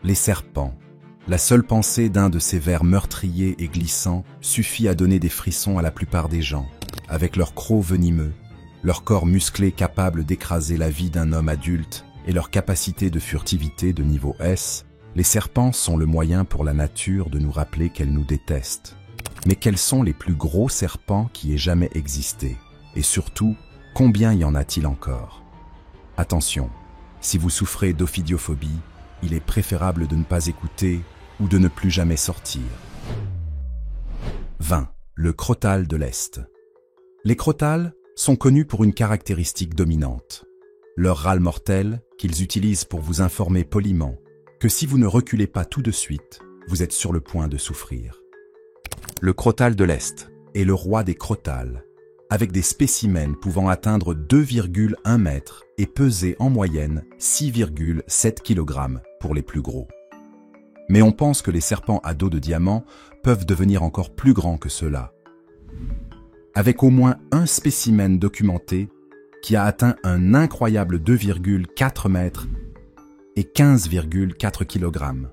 Les serpents. La seule pensée d'un de ces vers meurtriers et glissants suffit à donner des frissons à la plupart des gens. Avec leurs crocs venimeux, leur corps musclé capable d'écraser la vie d'un homme adulte et leur capacité de furtivité de niveau S, les serpents sont le moyen pour la nature de nous rappeler qu'elle nous déteste. Mais quels sont les plus gros serpents qui aient jamais existé? Et surtout, combien y en a-t-il encore? Attention, si vous souffrez d'ophidiophobie, il est préférable de ne pas écouter ou de ne plus jamais sortir. 20. Le crotal de l'Est. Les crotales sont connus pour une caractéristique dominante. Leur râle mortel, qu'ils utilisent pour vous informer poliment que si vous ne reculez pas tout de suite, vous êtes sur le point de souffrir. Le crotal de l'Est est le roi des crotales, avec des spécimens pouvant atteindre 2,1 mètres et peser en moyenne 6,7 kg pour les plus gros. Mais on pense que les serpents à dos de diamant peuvent devenir encore plus grands que cela, avec au moins un spécimen documenté qui a atteint un incroyable 2,4 mètres et 15,4 kg.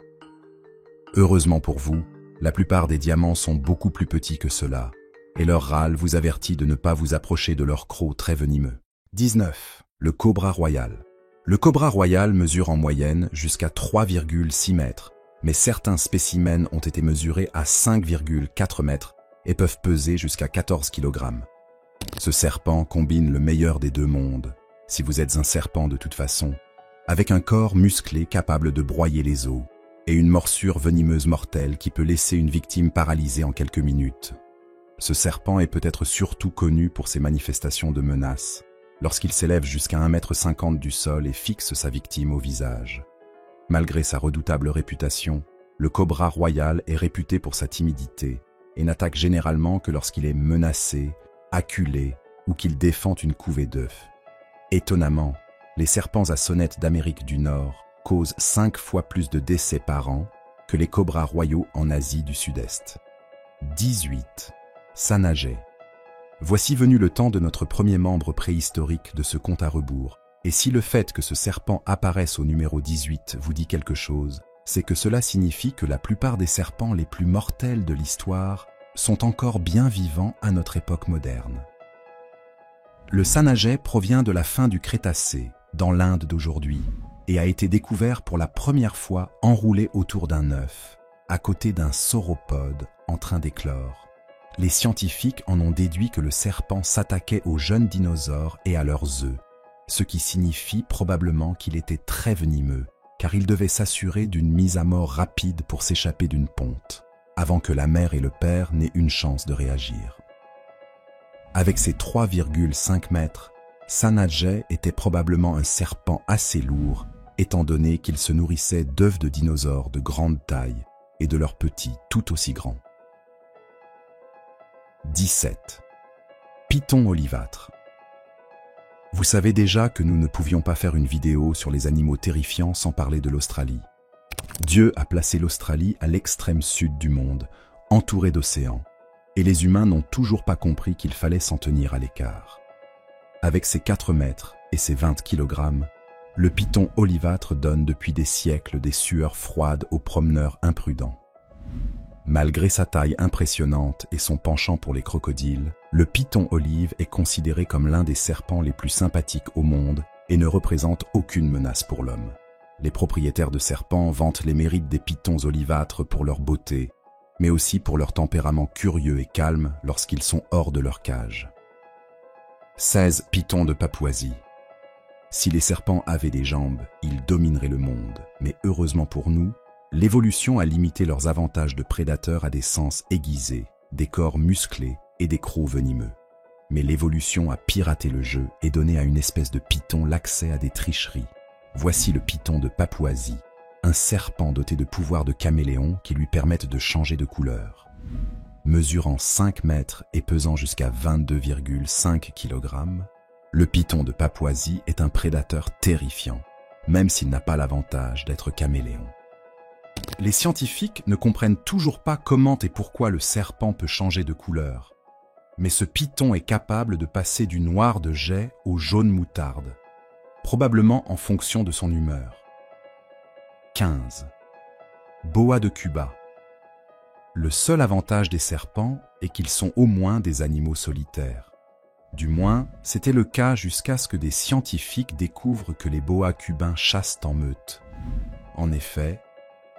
Heureusement pour vous, la plupart des diamants sont beaucoup plus petits que cela, et leur râle vous avertit de ne pas vous approcher de leur croc très venimeux. 19. Le cobra royal. Le cobra royal mesure en moyenne jusqu'à 3,6 mètres, mais certains spécimens ont été mesurés à 5,4 mètres et peuvent peser jusqu'à 14 kg. Ce serpent combine le meilleur des deux mondes, si vous êtes un serpent de toute façon, avec un corps musclé capable de broyer les os et une morsure venimeuse mortelle qui peut laisser une victime paralysée en quelques minutes. Ce serpent est peut-être surtout connu pour ses manifestations de menace, lorsqu'il s'élève jusqu'à 1,50 m du sol et fixe sa victime au visage. Malgré sa redoutable réputation, le cobra royal est réputé pour sa timidité et n'attaque généralement que lorsqu'il est menacé, acculé ou qu'il défend une couvée d'œufs. Étonnamment, les serpents à sonnette d'Amérique du Nord causent 5 fois plus de décès par an que les cobras royaux en Asie du Sud-Est. 18. Sanaget. Voici venu le temps de notre premier membre préhistorique de ce compte à rebours. Et si le fait que ce serpent apparaisse au numéro 18 vous dit quelque chose, c'est que cela signifie que la plupart des serpents les plus mortels de l'histoire sont encore bien vivants à notre époque moderne. Le Sanaget provient de la fin du Crétacé, dans l'Inde d'aujourd'hui, et a été découvert pour la première fois enroulé autour d'un œuf, à côté d'un sauropode en train d'éclore. Les scientifiques en ont déduit que le serpent s'attaquait aux jeunes dinosaures et à leurs œufs, ce qui signifie probablement qu'il était très venimeux, car il devait s'assurer d'une mise à mort rapide pour s'échapper d'une ponte, avant que la mère et le père n'aient une chance de réagir. Avec ses 3,5 mètres, Sanaget était probablement un serpent assez lourd, étant donné qu'il se nourrissait d'œufs de dinosaures de grande taille et de leurs petits tout aussi grands. 17. Python olivâtre. Vous savez déjà que nous ne pouvions pas faire une vidéo sur les animaux terrifiants sans parler de l'Australie. Dieu a placé l'Australie à l'extrême sud du monde, entourée d'océans, et les humains n'ont toujours pas compris qu'il fallait s'en tenir à l'écart. Avec ses 4 mètres et ses 20 kg, le python olivâtre donne depuis des siècles des sueurs froides aux promeneurs imprudents. Malgré sa taille impressionnante et son penchant pour les crocodiles, le python olive est considéré comme l'un des serpents les plus sympathiques au monde et ne représente aucune menace pour l'homme. Les propriétaires de serpents vantent les mérites des pythons olivâtres pour leur beauté, mais aussi pour leur tempérament curieux et calme lorsqu'ils sont hors de leur cage. 16 pythons de Papouasie. Si les serpents avaient des jambes, ils domineraient le monde, mais heureusement pour nous, l'évolution a limité leurs avantages de prédateurs à des sens aiguisés, des corps musclés et des crocs venimeux. Mais l'évolution a piraté le jeu et donné à une espèce de python l'accès à des tricheries. Voici le python de Papouasie, un serpent doté de pouvoirs de caméléon qui lui permettent de changer de couleur. Mesurant 5 mètres et pesant jusqu'à 22,5 kg, le python de Papouasie est un prédateur terrifiant, même s'il n'a pas l'avantage d'être caméléon. Les scientifiques ne comprennent toujours pas comment et pourquoi le serpent peut changer de couleur. Mais ce python est capable de passer du noir de jais au jaune moutarde, probablement en fonction de son humeur. 15. Boa de Cuba. Le seul avantage des serpents est qu'ils sont au moins des animaux solitaires. Du moins, c'était le cas jusqu'à ce que des scientifiques découvrent que les boas cubains chassent en meute. En effet,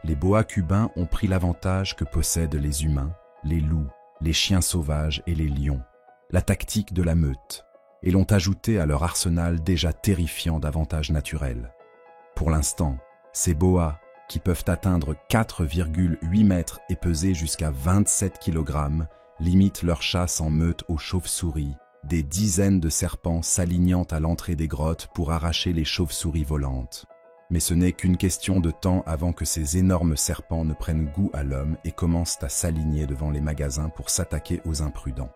les boas cubains ont pris l'avantage que possèdent les humains, les loups, les chiens sauvages et les lions, la tactique de la meute, et l'ont ajouté à leur arsenal déjà terrifiant d'avantages naturels. Pour l'instant, ces boas, qui peuvent atteindre 4,8 mètres et peser jusqu'à 27 kg, limitent leur chasse en meute aux chauves-souris, des dizaines de serpents s'alignant à l'entrée des grottes pour arracher les chauves-souris volantes. Mais ce n'est qu'une question de temps avant que ces énormes serpents ne prennent goût à l'homme et commencent à s'aligner devant les magasins pour s'attaquer aux imprudents.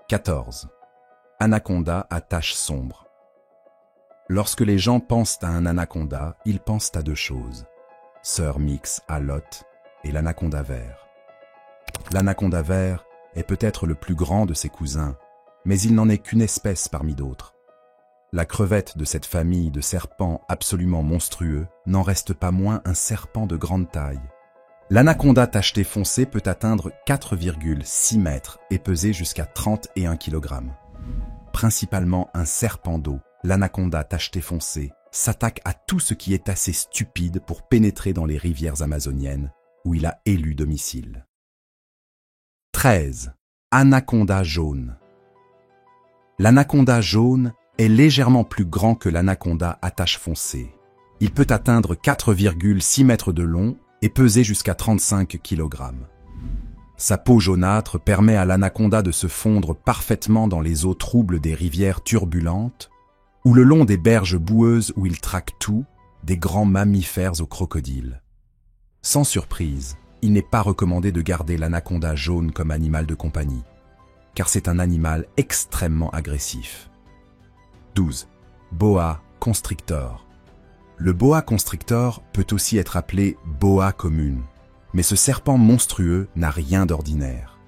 14. Anaconda à taches sombres. Lorsque les gens pensent à un anaconda, ils pensent à deux choses. Sœur mixte à Lot et l'anaconda vert. L'anaconda vert est peut-être le plus grand de ses cousins, mais il n'en est qu'une espèce parmi d'autres. La crevette de cette famille de serpents absolument monstrueux n'en reste pas moins un serpent de grande taille. L'anaconda tacheté foncé peut atteindre 4,6 mètres et peser jusqu'à 31 kg. Principalement un serpent d'eau, l'anaconda tacheté foncé s'attaque à tout ce qui est assez stupide pour pénétrer dans les rivières amazoniennes, où il a élu domicile. 13. Anaconda jaune. L'anaconda jaune est légèrement plus grand que l'anaconda à taches foncées. Il peut atteindre 4,6 mètres de long et peser jusqu'à 35 kg. Sa peau jaunâtre permet à l'anaconda de se fondre parfaitement dans les eaux troubles des rivières turbulentes ou le long des berges boueuses où il traque tout, des grands mammifères aux crocodiles. Sans surprise, il n'est pas recommandé de garder l'anaconda jaune comme animal de compagnie, car c'est un animal extrêmement agressif. 12. Boa constrictor. Le boa constrictor peut aussi être appelé boa commune, mais ce serpent monstrueux n'a rien d'ordinaire.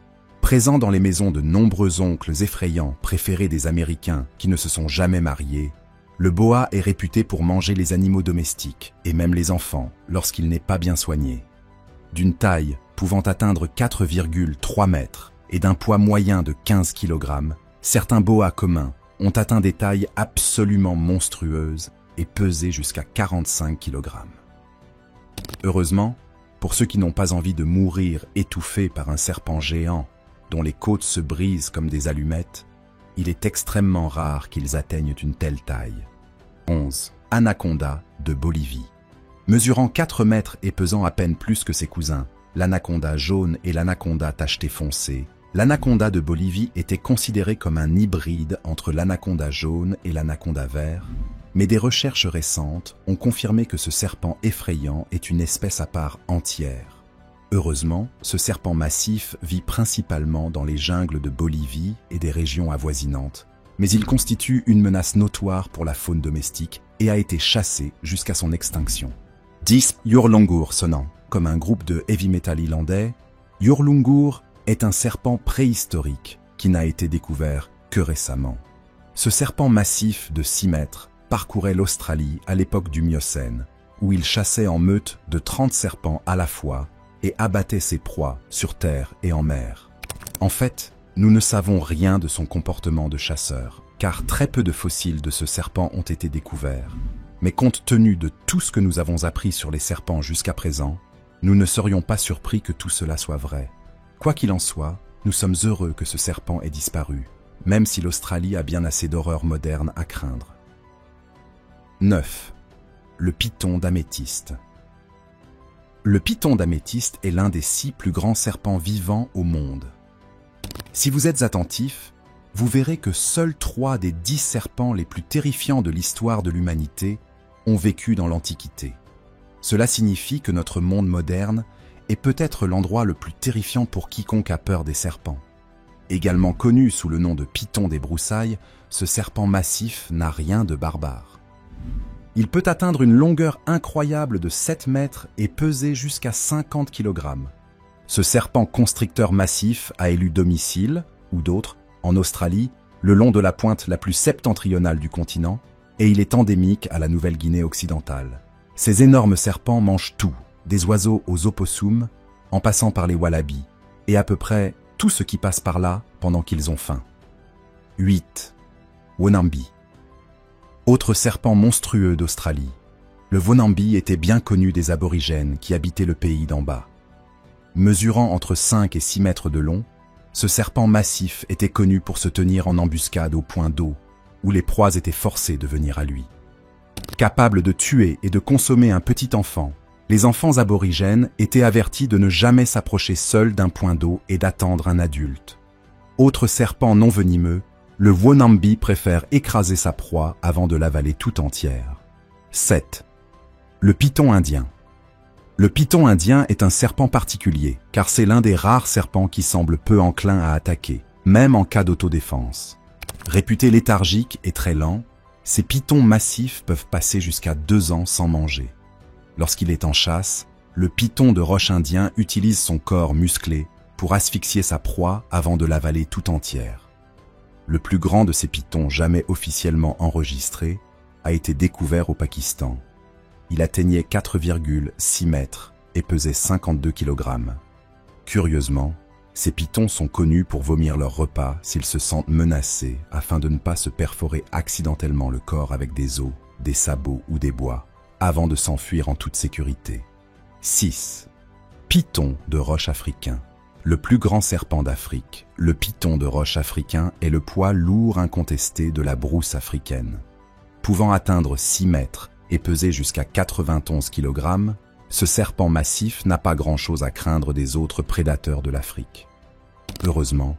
Présent dans les maisons de nombreux oncles effrayants préférés des Américains qui ne se sont jamais mariés, le boa est réputé pour manger les animaux domestiques et même les enfants lorsqu'il n'est pas bien soigné. D'une taille pouvant atteindre 4,3 mètres et d'un poids moyen de 15 kg, certains boas communs ont atteint des tailles absolument monstrueuses et pesé jusqu'à 45 kg. Heureusement, pour ceux qui n'ont pas envie de mourir étouffés par un serpent géant dont les côtes se brisent comme des allumettes, il est extrêmement rare qu'ils atteignent une telle taille. 11. Anaconda de Bolivie. Mesurant 4 mètres et pesant à peine plus que ses cousins, l'anaconda jaune et l'anaconda tacheté foncé, l'anaconda de Bolivie était considéré comme un hybride entre l'anaconda jaune et l'anaconda vert, mais des recherches récentes ont confirmé que ce serpent effrayant est une espèce à part entière. Heureusement, ce serpent massif vit principalement dans les jungles de Bolivie et des régions avoisinantes, mais il constitue une menace notoire pour la faune domestique et a été chassé jusqu'à son extinction. 10. Jurlungur sonnant. Comme un groupe de heavy metal irlandais, Jurlungur est un serpent préhistorique qui n'a été découvert que récemment. Ce serpent massif de 6 mètres parcourait l'Australie à l'époque du Miocène, où il chassait en meute de 30 serpents à la fois et abattait ses proies sur terre et en mer. En fait, nous ne savons rien de son comportement de chasseur, car très peu de fossiles de ce serpent ont été découverts. Mais compte tenu de tout ce que nous avons appris sur les serpents jusqu'à présent, nous ne serions pas surpris que tout cela soit vrai. Quoi qu'il en soit, nous sommes heureux que ce serpent ait disparu, même si l'Australie a bien assez d'horreurs modernes à craindre. 9. Le python d'améthyste. Le python d'améthyste est l'un des 6 plus grands serpents vivants au monde. Si vous êtes attentif, vous verrez que seuls 3 des 10 serpents les plus terrifiants de l'histoire de l'humanité ont vécu dans l'Antiquité. Cela signifie que notre monde moderne est peut-être l'endroit le plus terrifiant pour quiconque a peur des serpents. Également connu sous le nom de python des broussailles, ce serpent massif n'a rien de barbare. Il peut atteindre une longueur incroyable de 7 mètres et peser jusqu'à 50 kg. Ce serpent constricteur massif a élu domicile, ou d'autres, en Australie, le long de la pointe la plus septentrionale du continent, et il est endémique à la Nouvelle-Guinée occidentale. Ces énormes serpents mangent tout, des oiseaux aux opossums, en passant par les wallabies, et à peu près tout ce qui passe par là pendant qu'ils ont faim. 8. Wonambi. Autre serpent monstrueux d'Australie. Le Wonambi était bien connu des aborigènes qui habitaient le pays d'en bas. Mesurant entre 5 et 6 mètres de long, ce serpent massif était connu pour se tenir en embuscade au point d'eau, où les proies étaient forcées de venir à lui. Capable de tuer et de consommer un petit enfant, les enfants aborigènes étaient avertis de ne jamais s'approcher seuls d'un point d'eau et d'attendre un adulte. Autre serpent non venimeux, le Wonambi préfère écraser sa proie avant de l'avaler tout entière. 7. Le python indien. Le python indien est un serpent particulier, car c'est l'un des rares serpents qui semble peu enclin à attaquer, même en cas d'autodéfense. Réputé léthargique et très lent, ces pythons massifs peuvent passer jusqu'à 2 ans sans manger. Lorsqu'il est en chasse, le python de roche indien utilise son corps musclé pour asphyxier sa proie avant de l'avaler tout entière. Le plus grand de ces pythons jamais officiellement enregistrés a été découvert au Pakistan. Il atteignait 4,6 mètres et pesait 52 kg. Curieusement, ces pythons sont connus pour vomir leur repas s'ils se sentent menacés afin de ne pas se perforer accidentellement le corps avec des os, des sabots ou des bois, avant de s'enfuir en toute sécurité. 6. Python de roche africain. Le plus grand serpent d'Afrique, le python de roche africain est le poids lourd incontesté de la brousse africaine. Pouvant atteindre 6 mètres et peser jusqu'à 91 kg, ce serpent massif n'a pas grand-chose à craindre des autres prédateurs de l'Afrique. Heureusement,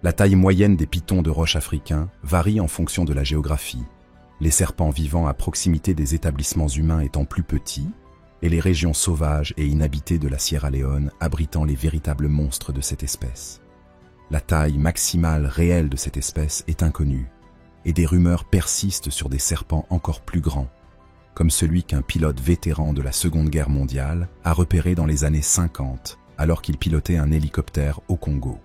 la taille moyenne des pythons de roche africains varie en fonction de la géographie, les serpents vivant à proximité des établissements humains étant plus petits, et les régions sauvages et inhabitées de la Sierra Leone abritant les véritables monstres de cette espèce. La taille maximale réelle de cette espèce est inconnue, et des rumeurs persistent sur des serpents encore plus grands, comme celui qu'un pilote vétéran de la Seconde Guerre mondiale a repéré dans les années 50, alors qu'il pilotait un hélicoptère au Congo.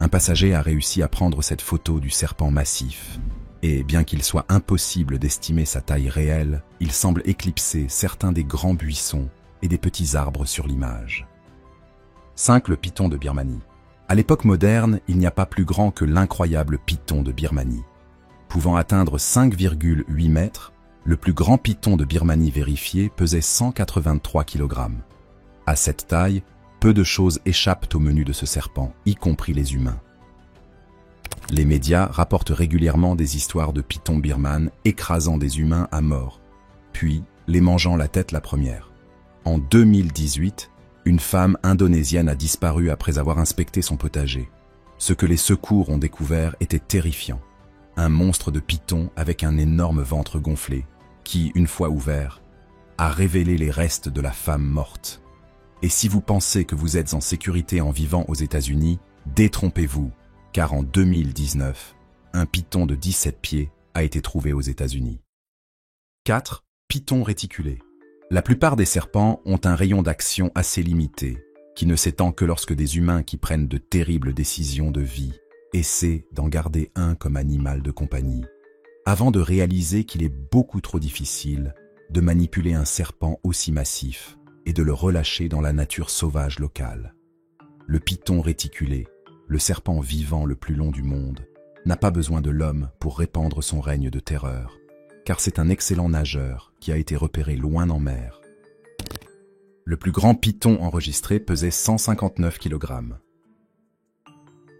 Un passager a réussi à prendre cette photo du serpent massif, et bien qu'il soit impossible d'estimer sa taille réelle, il semble éclipser certains des grands buissons et des petits arbres sur l'image. 5. Le python de Birmanie. À l'époque moderne, il n'y a pas plus grand que l'incroyable python de Birmanie. Pouvant atteindre 5,8 mètres, le plus grand python de Birmanie vérifié pesait 183 kg. À cette taille, peu de choses échappent au menu de ce serpent, y compris les humains. Les médias rapportent régulièrement des histoires de pythons birmanes écrasant des humains à mort, puis les mangeant la tête la première. En 2018, une femme indonésienne a disparu après avoir inspecté son potager. Ce que les secours ont découvert était terrifiant. Un monstre de python avec un énorme ventre gonflé, qui, une fois ouvert, a révélé les restes de la femme morte. Et si vous pensez que vous êtes en sécurité en vivant aux États-Unis, détrompez-vous, car en 2019, un python de 17 pieds a été trouvé aux États-Unis. 4. Python réticulé. La plupart des serpents ont un rayon d'action assez limité, qui ne s'étend que lorsque des humains qui prennent de terribles décisions de vie essaient d'en garder un comme animal de compagnie, avant de réaliser qu'il est beaucoup trop difficile de manipuler un serpent aussi massif et de le relâcher dans la nature sauvage locale. Le python réticulé, le serpent vivant le plus long du monde, n'a pas besoin de l'homme pour répandre son règne de terreur, car c'est un excellent nageur qui a été repéré loin en mer. Le plus grand python enregistré pesait 159 kg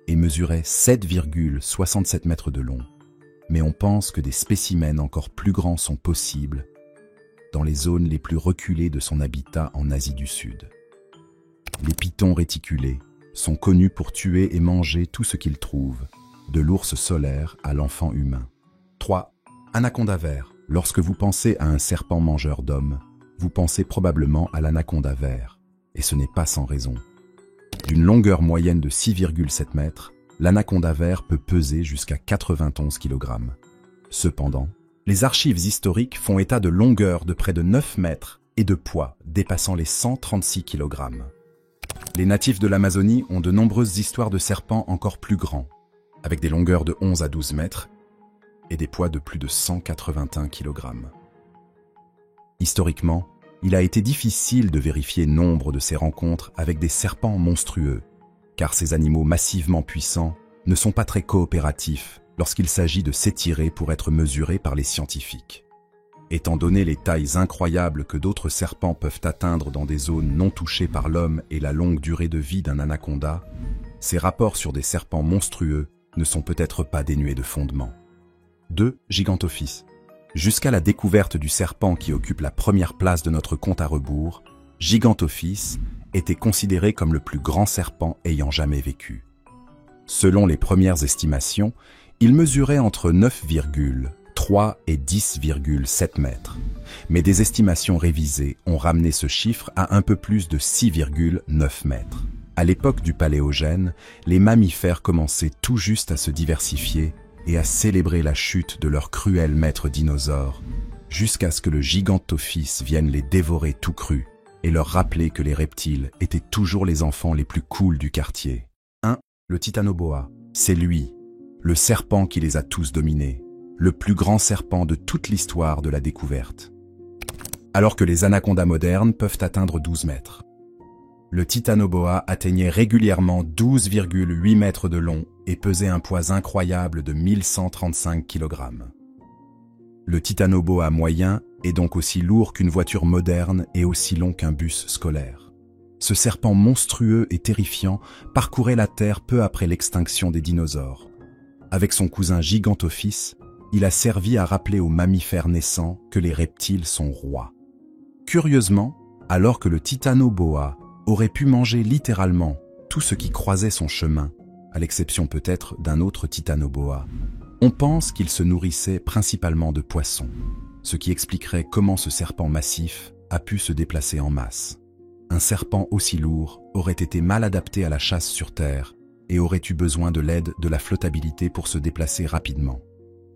et mesurait 7,67 mètres de long, mais on pense que des spécimens encore plus grands sont possibles dans les zones les plus reculées de son habitat en Asie du Sud. Les pythons réticulés sont connus pour tuer et manger tout ce qu'ils trouvent, de l'ours solaire à l'enfant humain. 3. Anaconda vert. Lorsque vous pensez à un serpent mangeur d'hommes, vous pensez probablement à l'anaconda vert, et ce n'est pas sans raison. D'une longueur moyenne de 6,7 mètres, l'anaconda vert peut peser jusqu'à 91 kg. Cependant, les archives historiques font état de longueurs de près de 9 mètres et de poids dépassant les 136 kg. Les natifs de l'Amazonie ont de nombreuses histoires de serpents encore plus grands, avec des longueurs de 11 à 12 mètres et des poids de plus de 181 kg. Historiquement, il a été difficile de vérifier nombre de ces rencontres avec des serpents monstrueux, car ces animaux massivement puissants ne sont pas très coopératifs lorsqu'il s'agit de s'étirer pour être mesurés par les scientifiques. Étant donné les tailles incroyables que d'autres serpents peuvent atteindre dans des zones non touchées par l'homme et la longue durée de vie d'un anaconda, ces rapports sur des serpents monstrueux ne sont peut-être pas dénués de fondement. 2. Gigantophis. Jusqu'à la découverte du serpent qui occupe la première place de notre compte à rebours, Gigantophis était considéré comme le plus grand serpent ayant jamais vécu. Selon les premières estimations, il mesurait entre 9,3 et 10,7 mètres. Mais des estimations révisées ont ramené ce chiffre à un peu plus de 6,9 mètres. À l'époque du Paléogène, les mammifères commençaient tout juste à se diversifier et à célébrer la chute de leur cruel maître dinosaure, jusqu'à ce que le Gigantophis vienne les dévorer tout crus et leur rappeler que les reptiles étaient toujours les enfants les plus cools du quartier. 1. Le Titanoboa. C'est lui, le serpent qui les a tous dominés, le plus grand serpent de toute l'histoire de la découverte. Alors que les anacondas modernes peuvent atteindre 12 mètres. Le Titanoboa atteignait régulièrement 12,8 mètres de long et pesait un poids incroyable de 1135 kg. Le Titanoboa moyen est donc aussi lourd qu'une voiture moderne et aussi long qu'un bus scolaire. Ce serpent monstrueux et terrifiant parcourait la Terre peu après l'extinction des dinosaures. Avec son cousin Gigantophis, il a servi à rappeler aux mammifères naissants que les reptiles sont rois. Curieusement, alors que le Titanoboa aurait pu manger littéralement tout ce qui croisait son chemin, à l'exception peut-être d'un autre Titanoboa, on pense qu'il se nourrissait principalement de poissons, ce qui expliquerait comment ce serpent massif a pu se déplacer en masse. Un serpent aussi lourd aurait été mal adapté à la chasse sur Terre et aurait eu besoin de l'aide de la flottabilité pour se déplacer rapidement.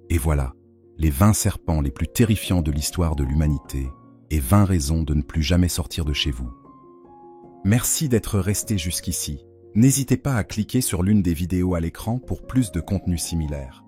Et voilà, les 20 serpents les plus terrifiants de l'histoire de l'humanité et 20 raisons de ne plus jamais sortir de chez vous. Merci d'être resté jusqu'ici. N'hésitez pas à cliquer sur l'une des vidéos à l'écran pour plus de contenu similaire.